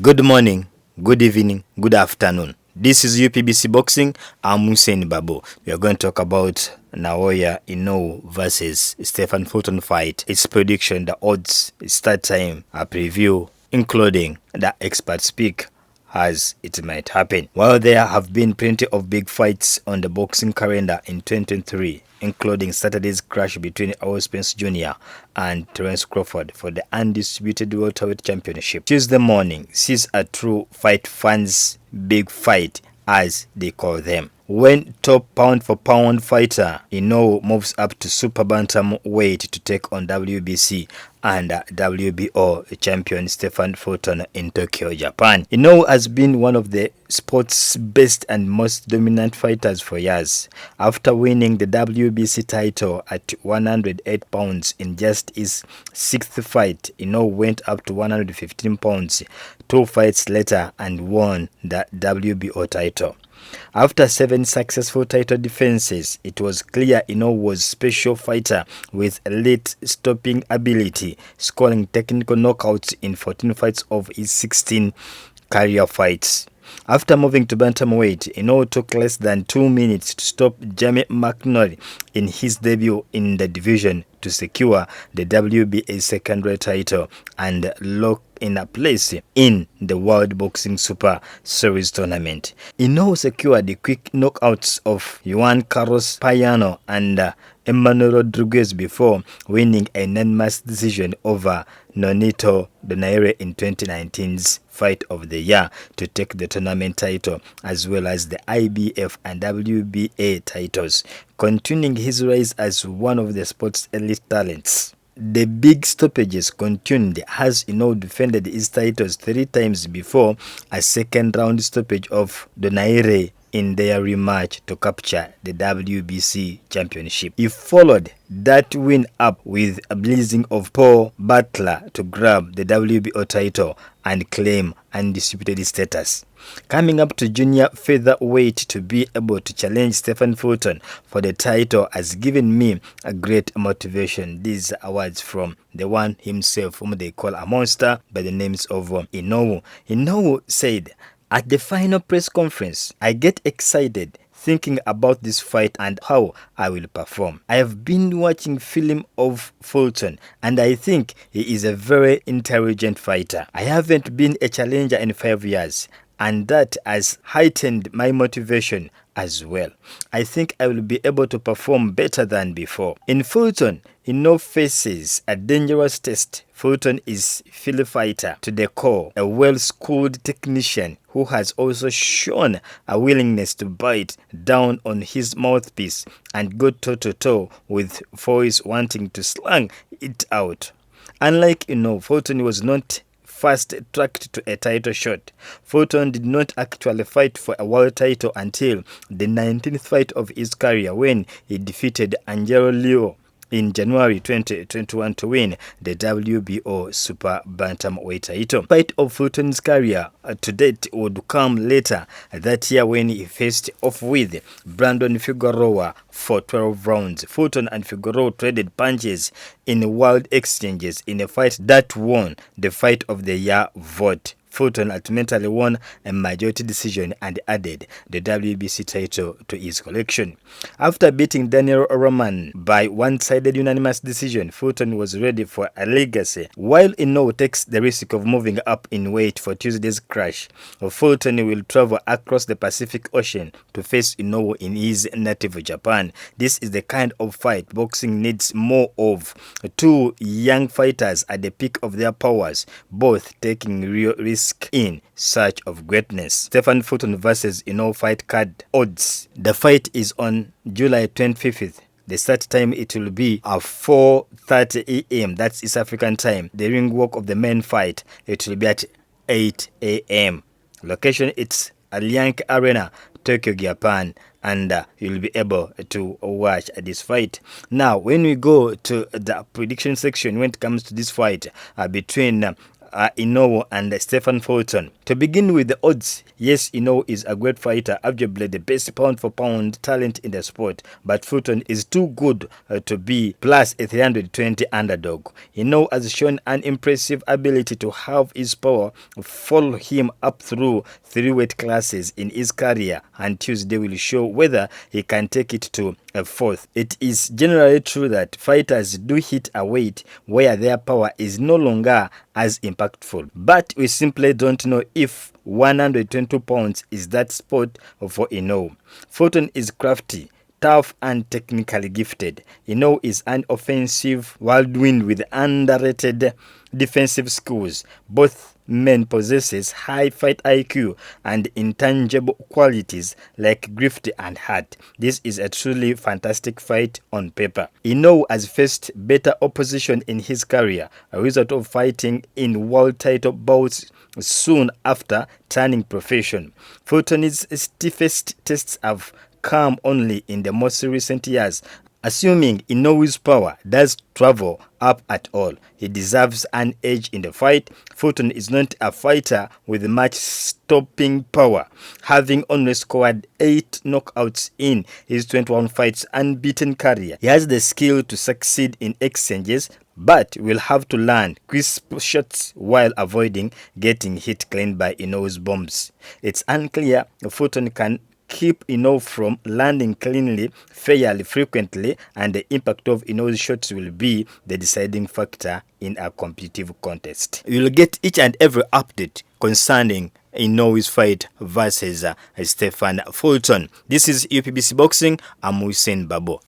Good morning, good evening, good afternoon. This is UPBC Boxing. I'm Hussein Babu. We are going to talk about Naoya Lnoue versus Stephen Fulton fight, its prediction, the odds, start time, a preview, including the expert speak as it might happen. While there have been plenty of big fights on the boxing calendar in 2023, including Saturday's clash between Errol Spence Jr. and Terence Crawford for the undisputed welterweight championship, Tuesday morning sees a true fight fans' big fight, as they call them, when top pound-for-pound fighter Lnoue moves up to super bantamweight to take on WBC and WBO champion Stephen Fulton in Tokyo, Japan. Lnoue has been one of the sport's best and most dominant fighters for years. After winning the WBC title at 108 pounds in just his sixth fight, Lnoue went up to 115 pounds 2 fights later and won the WBO title. After 7 successful title defenses, it was clear Lnoue was a special fighter with elite stopping ability, scoring technical knockouts in 14 fights of his 16 career fights. After moving to bantamweight, Lnoue took less than 2 minutes to stop Jamie McNally in his debut in the division to secure the WBA secondary title and lock in a place in the World Boxing Super Series tournament. Lnoue secured the quick knockouts of Juan Carlos Payano and Emmanuel Rodriguez before winning a non-match decision over Nonito Donaire in 2019's Fight of the Year to take the tournament title as well as the IBF and WBA titles, continuing his rise as one of the sport's elite talents. The big stoppages continued as Lnoue defended his titles 3 times before a second round stoppage of Donaire in their rematch to capture the WBC championship. He followed that win up with a blazing of Paul Butler to grab the WBO title and claim undisputed status. Coming up to junior featherweight to be able to challenge Stephen Fulton for the title has given me a great motivation. These are words from the one himself, whom they call a monster by the names of Lnoue. Lnoue said, "At the final press conference, I get excited thinking about this fight and how I will perform. I have been watching film of Fulton and I think he is a very intelligent fighter. I haven't been a challenger in 5 years and that has heightened my motivation as well. I think I will be able to perform better than before." In Fulton, Lnoue faces a dangerous test. Fulton is a field fighter to the core, a well-schooled technician who has also shown a willingness to bite down on his mouthpiece and go toe-to-toe with foes wanting to slang it out. Unlike Lnoue, Fulton was not fast-tracked to a title shot. Fulton did not actually fight for a world title until the 19th fight of his career when he defeated Angelo Leo in January 2021 to win the WBO Super Bantamweight title. The fight of Fulton's career to date would come later that year when he faced off with Brandon Figueroa for 12 rounds. Fulton and Figueroa traded punches in wild exchanges in a fight that won the Fight of the Year vote. Fulton ultimately won a majority decision and added the WBC title to his collection. After beating Daniel Roman by one-sided unanimous decision, Fulton was ready for a legacy. While Lnoue takes the risk of moving up in weight for Tuesday's clash, Fulton will travel across the Pacific Ocean to face Lnoue in his native Japan. This is the kind of fight boxing needs more of. 2 young fighters at the peak of their powers, both taking real risks in search of greatness. Stephen Fulton versus Lnoue fight card odds. The fight is on July 25th. The start time, it will be at 4:30 a.m. That's East African time. The ring walk of the main fight, it will be at 8 a.m. Location, it's Allianz Arena, Tokyo, Japan, and you'll be able to watch this fight. Now, when we go to the prediction section, when it comes to this fight between Lnoue and Stephen Fulton. To begin with the odds, yes, Lnoue is a great fighter, arguably the best pound-for-pound talent in the sport, but Fulton is too good to be plus a 320 underdog. Lnoue has shown an impressive ability to have his power follow him up through 3 weight classes in his career, and Tuesday will show whether he can take it to a 4th. It is generally true that fighters do hit a weight where their power is no longer as impactful, but we simply don't know if 122 pounds is that spot for Lnoue. Fulton is crafty, tough and technically gifted. Lnoue is an offensive whirlwind with underrated defensive skills. Both men possesses high fight IQ and intangible qualities like grit and heart. This is a truly fantastic fight on paper. Lnoue has faced better opposition in his career, a result of fighting in world title bouts soon after turning professional. Fulton's stiffest tests have come only in the most recent years. Assuming Inoue's power does travel up at all, he deserves an edge in the fight. Fulton is not a fighter with much stopping power, having only scored 8 knockouts in his 21 fights unbeaten career. He has the skill to succeed in exchanges, but will have to land crisp shots while avoiding getting hit clean by Inoue's bombs. It's unclear if Fulton can keep Lnoue from landing cleanly fairly frequently, and the impact of Inoue's shots will be the deciding factor in a competitive contest. You'll get each and every update concerning Inoue's fight versus Stephen Fulton. This is UPBC Boxing. I'm Hussein Babo.